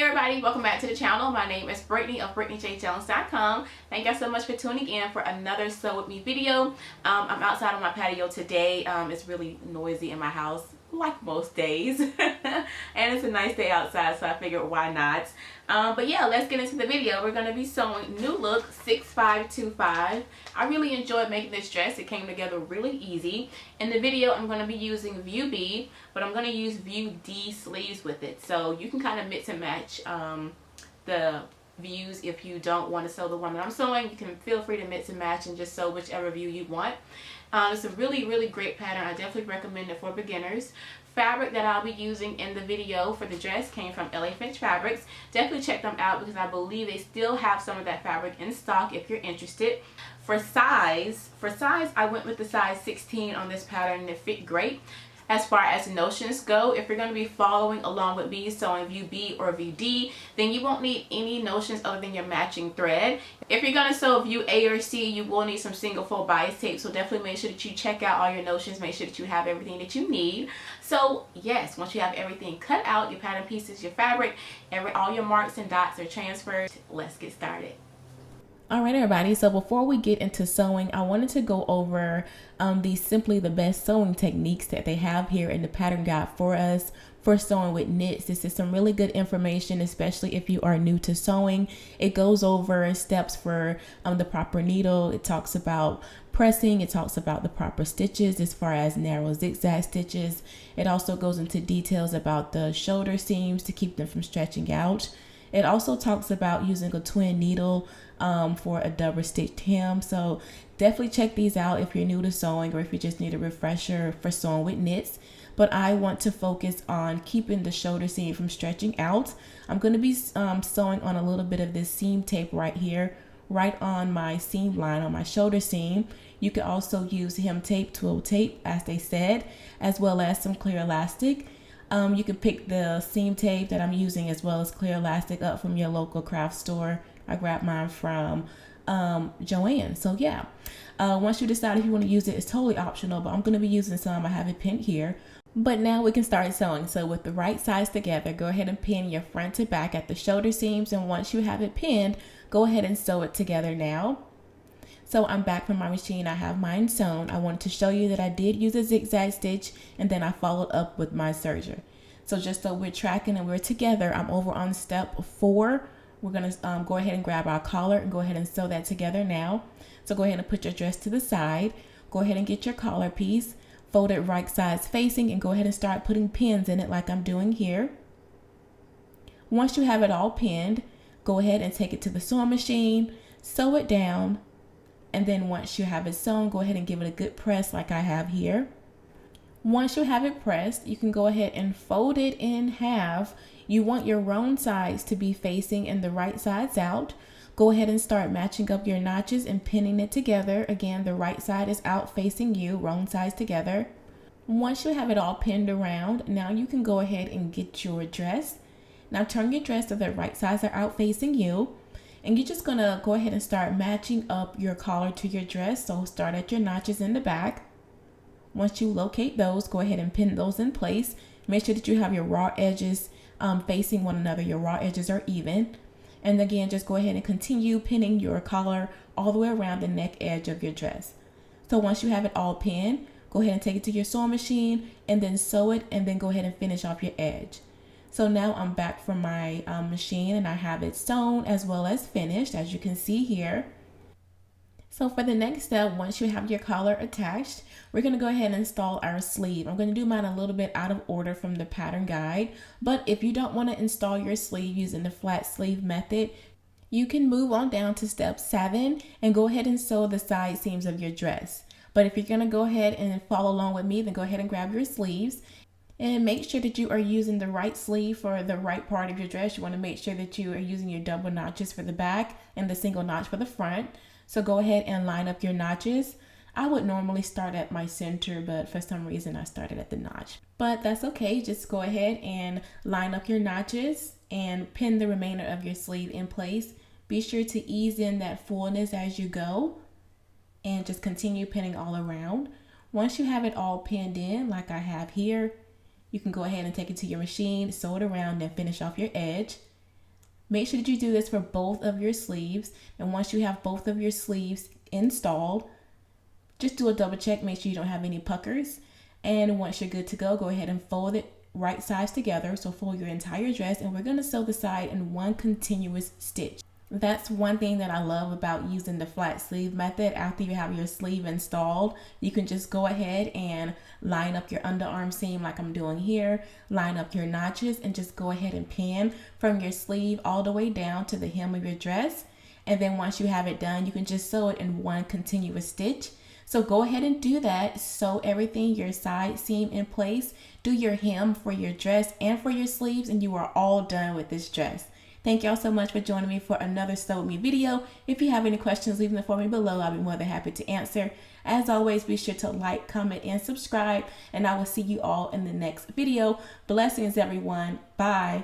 everybody, welcome back to the channel. My name is Brittany of BrittanyJJones.com. Thank you so much for tuning in for another Sew With Me video. I'm outside on my patio today. It's really noisy in my house, like most days. And it's a nice day outside, so I figured why not. But yeah, let's get into the video. We're going to be sewing New Look 6525. I really enjoyed making this dress. It came together really easy. In the video, I'm going to be using View B, but I'm going to use View D sleeves with it. So you can kind of mix and match the views. If you don't want to sew the one that I'm sewing, you can feel free to mix and match and just sew whichever view you want. It's a really great pattern. I definitely recommend it for beginners. Fabric that I'll be using in the video for the dress came from LA Finch Fabrics. Definitely check them out because I believe they still have some of that fabric in stock if you're interested. For size, I went with the size 16 on this pattern and it fit great. As far as notions go, if you're going to be following along with me sewing View B or View D, then you won't need any notions other than your matching thread. If you're going to sew View A or C, you will need some single fold bias tape, so definitely make sure that you check out all your notions, make sure that you have everything that you need. So yes, once you have everything cut out, your pattern pieces, your fabric, all your marks and dots are transferred, let's get started. Alright everybody, so before we get into sewing, I wanted to go over the Simply the Best sewing techniques that they have here in the pattern guide for us for sewing with knits. This is some really good information, especially if you are new to sewing. It goes over steps for the proper needle. It talks about pressing. It talks about the proper stitches as far as narrow zigzag stitches. It also goes into details about the shoulder seams to keep them from stretching out. It also talks about using a twin needle for a double stitched hem. So definitely check these out if you're new to sewing or if you just need a refresher for sewing with knits. But I want to focus on keeping the shoulder seam from stretching out. I'm going to be sewing on a little bit of this seam tape right here, right on my seam line on my shoulder seam. You can also use hem tape, twill tape, as they said, as well as some clear elastic. You can pick the seam tape that I'm using as well as clear elastic up from your local craft store. I grabbed mine from Joann. So yeah, once you decide if you want to use it, it's totally optional, but I'm going to be using some. I have it pinned here. But now we can start sewing. So with the right sides together, go ahead and pin your front to back at the shoulder seams. And once you have it pinned, go ahead and sew it together now. So I'm back from my machine. I have mine sewn. I wanted to show you that I did use a zigzag stitch and then I followed up with my serger. So just so we're tracking and we're together, I'm over on step 4. We're going to go ahead and grab our collar and go ahead and sew that together now. So go ahead and put your dress to the side. Go ahead and get your collar piece, fold it right sides facing, and go ahead and start putting pins in it like I'm doing here. Once you have it all pinned, go ahead and take it to the sewing machine, sew it down, and then once you have it sewn, go ahead and give it a good press like I have here. Once you have it pressed, you can go ahead and fold it in half. You want your wrong sides to be facing and the right sides out. Go ahead and start matching up your notches and pinning it together. Again, the right side is out facing you, wrong sides together. Once you have it all pinned around, now you can go ahead and get your dress. Now turn your dress so the right sides are out facing you. And you're just gonna go ahead and start matching up your collar to your dress. So start at your notches in the back. Once you locate those, go ahead and pin those in place. Make sure that you have your raw edges facing one another. Your raw edges are even. And again, just go ahead and continue pinning your collar all the way around the neck edge of your dress. So once you have it all pinned, go ahead and take it to your sewing machine and then sew it and then go ahead and finish off your edge. So now I'm back from my machine and I have it sewn as well as finished, as you can see here. So for the next step, once you have your collar attached, we're going to go ahead and install our sleeve. I'm going to do mine a little bit out of order from the pattern guide, but if you don't want to install your sleeve using the flat sleeve method, you can move on down to step 7 and go ahead and sew the side seams of your dress. But if you're going to go ahead and follow along with me, then go ahead and grab your sleeves. And make sure that you are using the right sleeve for the right part of your dress. You want to make sure that you are using your double notches for the back and the single notch for the front. So go ahead and line up your notches. I would normally start at my center, but for some reason I started at the notch. But that's okay. Just go ahead and line up your notches and pin the remainder of your sleeve in place. Be sure to ease in that fullness as you go and just continue pinning all around. Once you have it all pinned in like I have here, you can go ahead and take it to your machine, sew it around, and finish off your edge. Make sure that you do this for both of your sleeves. And once you have both of your sleeves installed, just do a double check, make sure you don't have any puckers. And once you're good to go, go ahead and fold it right sides together. So fold your entire dress, and we're going to sew the side in one continuous stitch. That's one thing that I love about using the flat sleeve method. After you have your sleeve installed, you can just go ahead and line up your underarm seam like I'm doing here, line up your notches, and just go ahead and pin from your sleeve all the way down to the hem of your dress. And then once you have it done, you can just sew it in one continuous stitch. So go ahead and do that. Sew everything, your side seam in place, do your hem for your dress and for your sleeves, and you are all done with this dress. Thank y'all so much for joining me for another Sew With Me video. If you have any questions, leave them for me below. I'll be more than happy to answer. As always, be sure to like, comment, and subscribe, and I will see you all in the next video. Blessings, everyone. Bye.